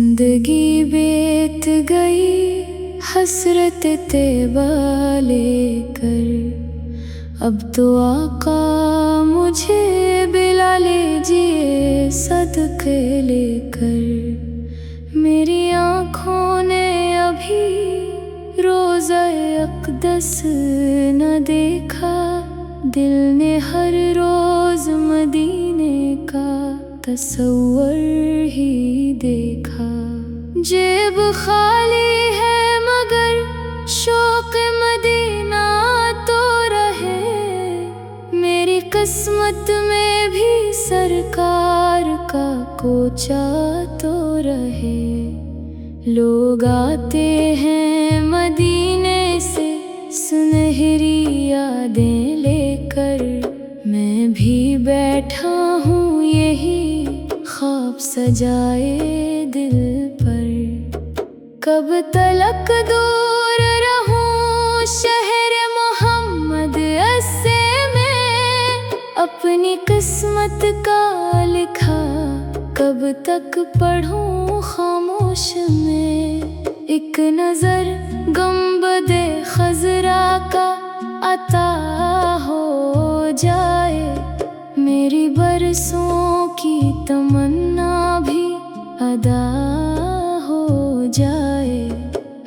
जिंदगी बीत गई हसरत तैबा लेकर, अब तो आका मुझे बुला लीजिए सदके लेकर। मेरी आँखों ने अभी रोज़ा अक़दस न देखा, दिल ने हर रोज़ मदीने का तसव्वुर ही देखा। जेब खाली है मगर शौक़ मदीना तो रहे, मेरी किस्मत में भी सरकार का कोचा तो रहे। लोग आते हैं मदीने से सुनहरी यादें लेकर, मैं भी बैठा हूँ यही ख्वाब सजाए दिल पर। कब तलक दूर रहूं शहर मोहम्मद से में, अपनी किस्मत का लिखा कब तक पढ़ूं खामोश में। एक नजर गुंबदे खजरा का अता हो जाए, मेरी बरसों की तमन्ना भी अदा हो जाए।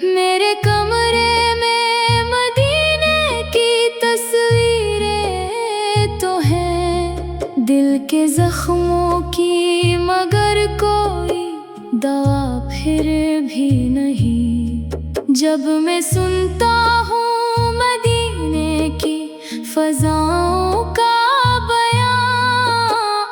मेरे कमरे में मदीने की तस्वीरें तो हैं, दिल के जख्मों की मगर कोई दवा फिर भी नहीं। जब मैं सुनता हूँ मदीने की फ़ज़ाओं का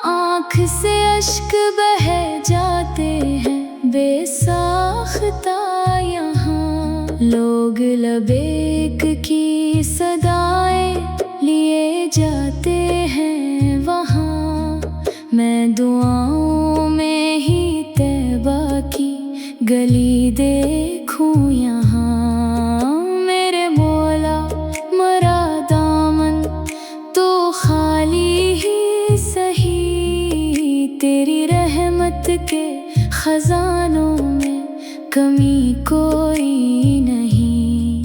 आँख से अश्क बह जाते हैं बेसाख्ता यहाँ। लोग लबैक की सदाएं लिए जाते हैं वहाँ, मैं दुआओं में ही तैबा की गली देखूं यहाँ। मेरे मौला मरा दामन तो खाली ही सही, तेरी रहमत के खजानों में कमी कोई नहीं।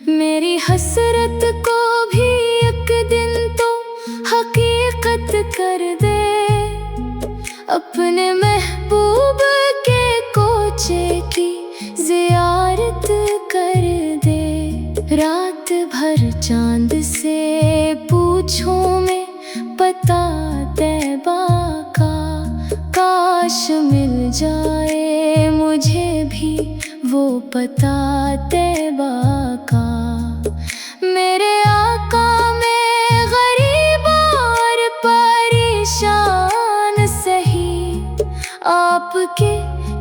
मेरी हसरत को भी एक दिन तो हकीकत कर दे, अपने महबूब के कोचे की ज़ियारत कर दे। रात भर चांद से पूछूं मैं पता तैबा का, काश मिल जाए मुझे भी वो पता तैबा का। मेरे आका में गरीब और परेशान सही, आपके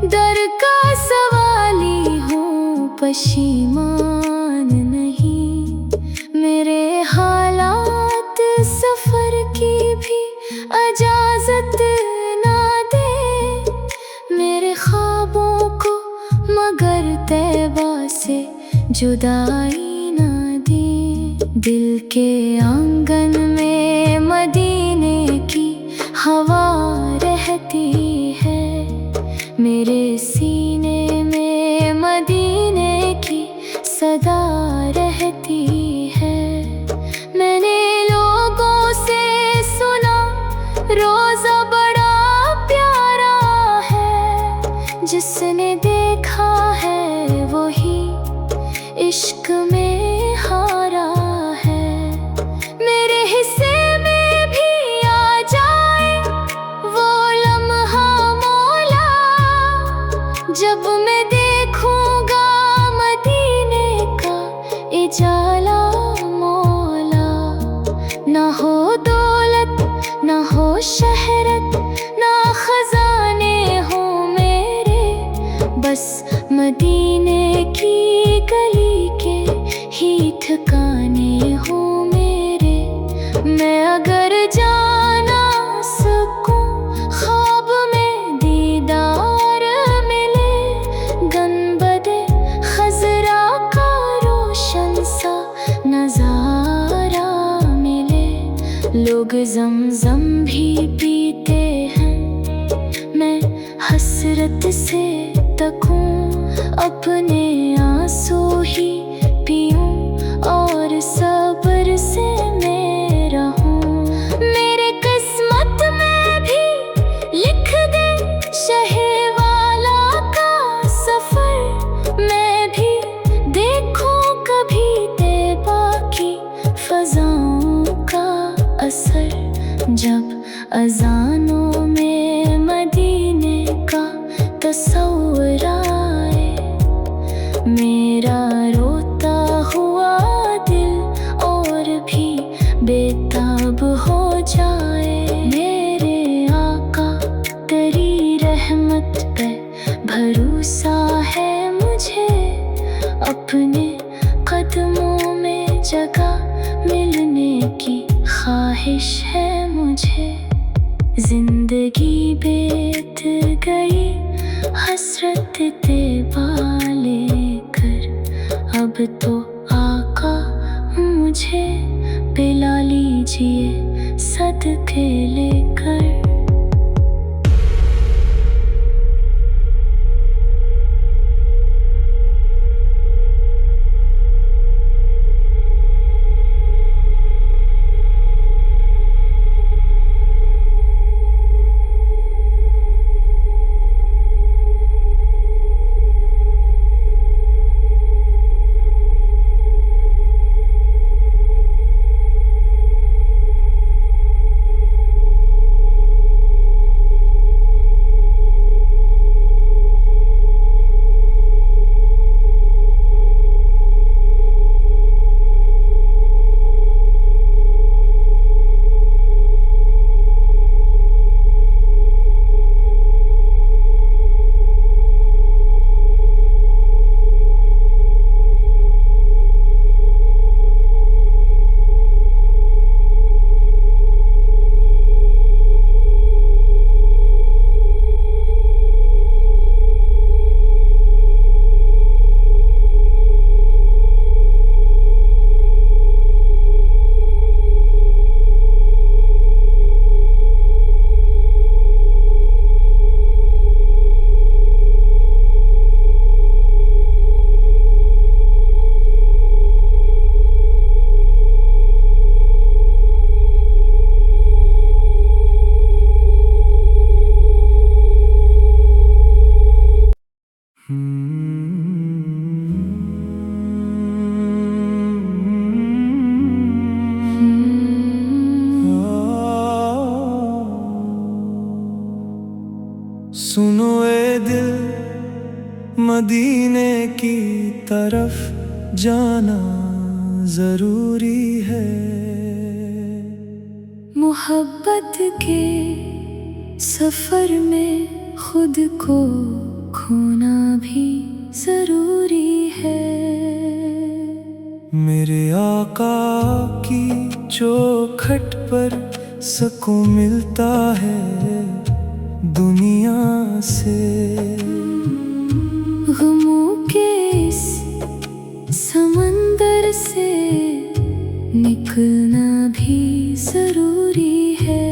दर का सवाली हूँ पशीमान नहीं। मेरे हालात सफर की भी इजाजत ना दे, मेरे ख्वाबों को मगर तैबा से जुदाई ना दे। दिल के आंगन में मदीने की हवा रहती है, मेरे सीने में मदीने की सदा रहती है। मैंने लोगों से सुना रोज़ा बड़ा प्यारा है, जिसने देखा है वही इश्क में हारा है। मेरे हिस्से में भी आ जाए वो लम्हा मौला, जब मैं देखूंगा मदीने का इजाला मौला। ना हो दौलत ना हो शहरत ना खजाने हो मेरे, बस मदीने की गली के ही ठिकाने हो मेरे। मैं अगर जाना सकूं ख्वाब में दीदार मिले, गुंबदे खजरा का रोशन सा नजारा मिले। लोग ज़मज़म भी पीते हैं, मैं हसरत से तकूं, अपने आंसू ही पीऊं और सब्र से मैं रहूं। मेरे किस्मत में भी लिख दे शहवाला का सफर, मैं भी देखूं कभी तैबा की फजाओं का असर। जब अजानों में मदीने का तस्वुर आए, मेरा रोता हुआ दिल और भी बेताब हो जाए। मेरे आका तेरी रहमत पे भरोसा है मुझे, अपने कदमों में जगह मिलने की ख्वाहिश है मुझे। जिंदगी बीत गई हसरत तैबा लेकर, अब तो आका मुझे पिला लीजिए सदके लेकर। सुनो ए दिल, मदीने की तरफ जाना जरूरी है। मोहब्बत के सफर में खुद को खोना भी जरूरी है। मेरे आका की चौखट पर सुकून मिलता है दुनिया से। गमों के इस समंदर से निकलना भी जरूरी है।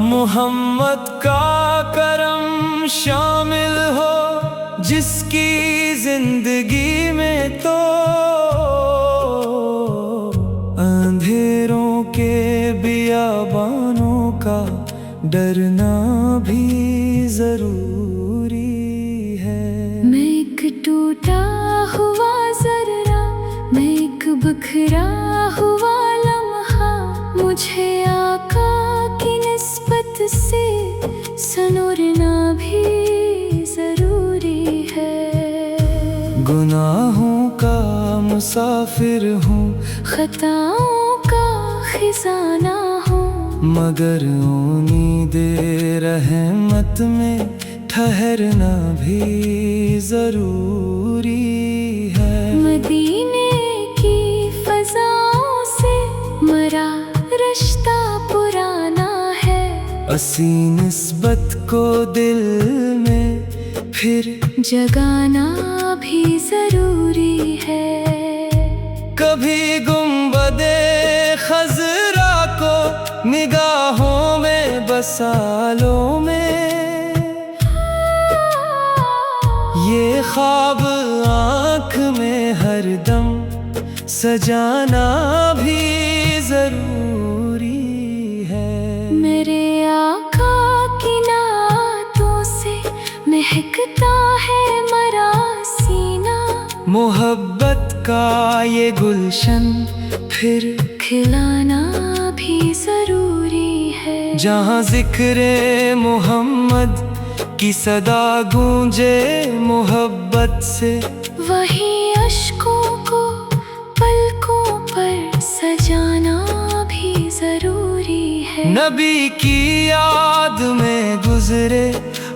मोहम्मद का करम शामिल हो जिसकी जिंदगी में, तो अंधेरों के बियाबानों का डरना भी जरूरी है। मैं एक टूटा हुआ जर्रा, मैं एक बिखरा हुआ लम्हा, मुझे आका की निस्बत से सनोरना भी जरूरी है। गुनाहों का मुसाफिर हूँ, खताओं का खजाना हूँ, मगर उम्मीद रहमत में ठहरना भी जरूरी है। मदीने की फजाओं से मरा रिश्ता पुराना है, असी निस्बत को दिल में फिर जगाना भी जरूरी है। कभी गुंबदे खजरा को निगाहों में बसा लो में, ख्वाब आँख में हरदम सजाना भी जरूरी है। मेरे आका की नातों से महकता है मरा सीना, मोहब्बत का ये गुलशन फिर खिलाना भी जरूरी है। जहाँ जिक्रे मोहम्मद की सदा गूंजे मोहब्बत से, वही अश्कों को पलकों पर सजाना भी जरूरी है। नबी की याद में गुजरे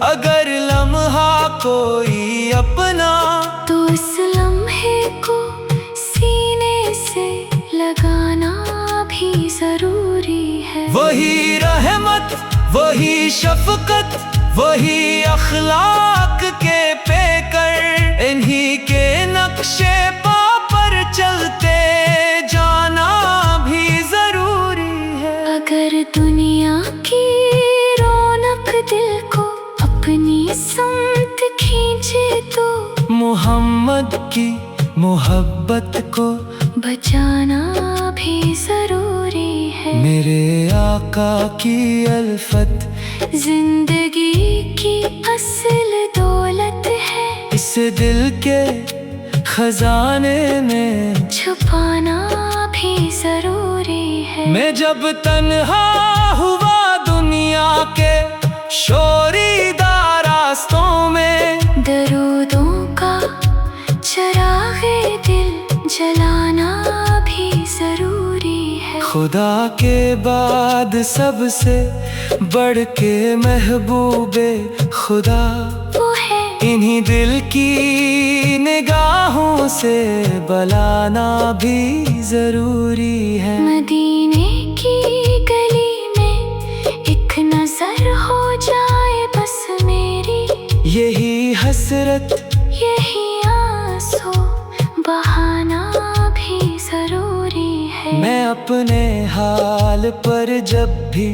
अगर लम्हा कोई अपना, तो इस लम्हे को सीने से लगाना भी जरूरी है। वही रहमत, वही शफकत, वही अखलाक के पेकर, इन्हीं के नक्शे पा पर चलते जाना भी जरूरी है। अगर दुनिया की रौनक दिल को अपनी समत खींचे, तो मोहम्मद की मोहब्बत को बचाना भी जरूरी है। मेरे आका की अल्फत जिंदगी की असल दौलत है, इसे दिल के खजाने में छुपाना भी जरूरी है। मैं जब तन्हा हुआ दुनिया के शोरीदा रास्तों में, दरूदों का चरागे दिल जलाना भी जरूरी है। खुदा के बाद सबसे बढ़ के महबूबे खुदा वो है, इन्हीं दिल की निगाहों से बलाना भी जरूरी है। मदीने की गली में एक नजर हो जाए बस मेरी, यही हसरत, यही आंसू बहाना भी जरूरी है। मैं अपने हाल पर जब भी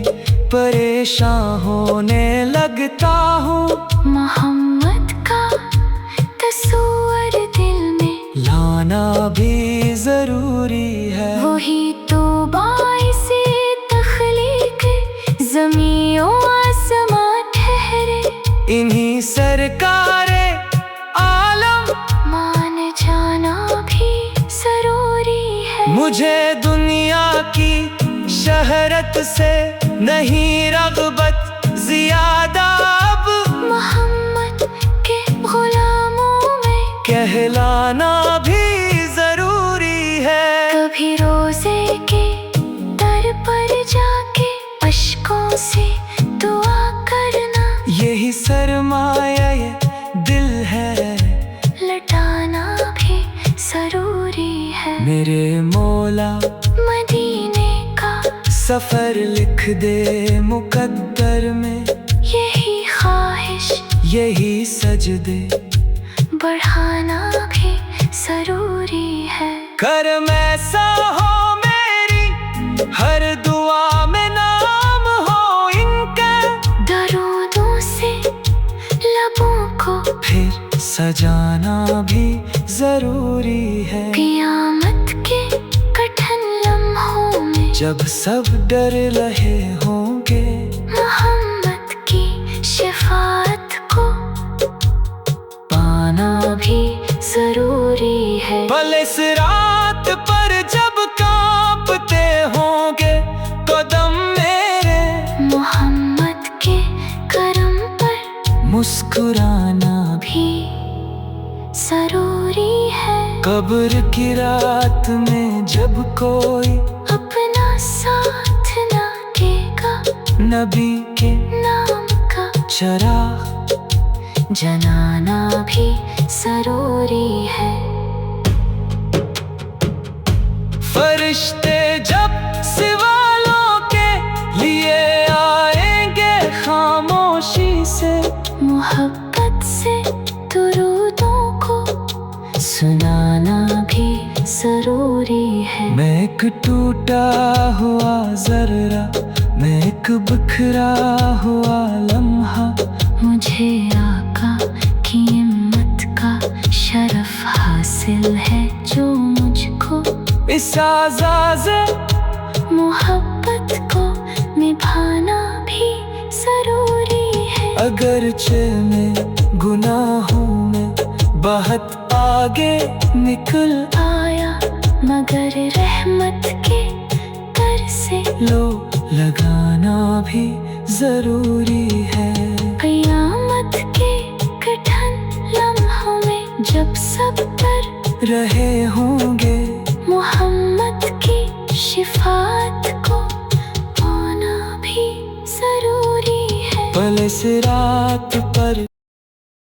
परेशान होने लगता हूँ, मोहम्मद का तस्वीर दिल में लाना भी जरूरी है। वही तो बाइसे तख्लीक ज़मीं और आसमां ठहरे, इन्हीं सरकारे आलम मान जाना भी जरूरी है। मुझे दुनिया की शहरत से नहीं रग़बत ज्यादा, अब मोहम्मद के गुलामों में कहलाना भी जरूरी है। कभी रोजे के दर पर जाके अश्कों से दुआ करना, यही सरमाया ये दिल है, लटाना भी जरूरी है। मेरे मौला मदीने का सफर लिख दे मुकद्दर में, यही ख्वाहिश यही सजदे बढ़ाना भी जरूरी है। करम ऐसा हो मेरी हर दुआ में नाम हो इनका, दरूदों से लबों को फिर सजाना भी जरूरी है। क़यामत के कठिन लम्हों में जब सब डर रहे होंगे, मोहम्मद की शफाअत को पाना भी जरूरी है। पल इस रात पर जब कांपते होंगे कदम मेरे, मोहम्मद के करम पर मुस्कुराना भी जरूरी है। कब्र की रात में जब कोई अपना साथ ना देगा, नबी के नाम का चराग जलाना भी जरूरी है। फरिश्ते जब सवालों के लिए आएंगे खामोशी से, मोहब्बत से दुरूदों को सुनाना भी जरूरी है। मैं एक टूटा हुआ जर्रा, मैं एक बिखरा हुआ लम्हा, मुझे आका की हिम्मत का इस आज़ाज़े मोहब्बत को निभाना भी जरूरी है। अगरचे में गुनाहों में बहुत आगे निकल आया मगर रहमत के कर से लो लगाना भी जरूरी है। कयामत के कठिन लम्हों में जब सब पर रहे होंगे मोहम्मद की शिफात को पाना भी जरूरी है। पल सिरात पर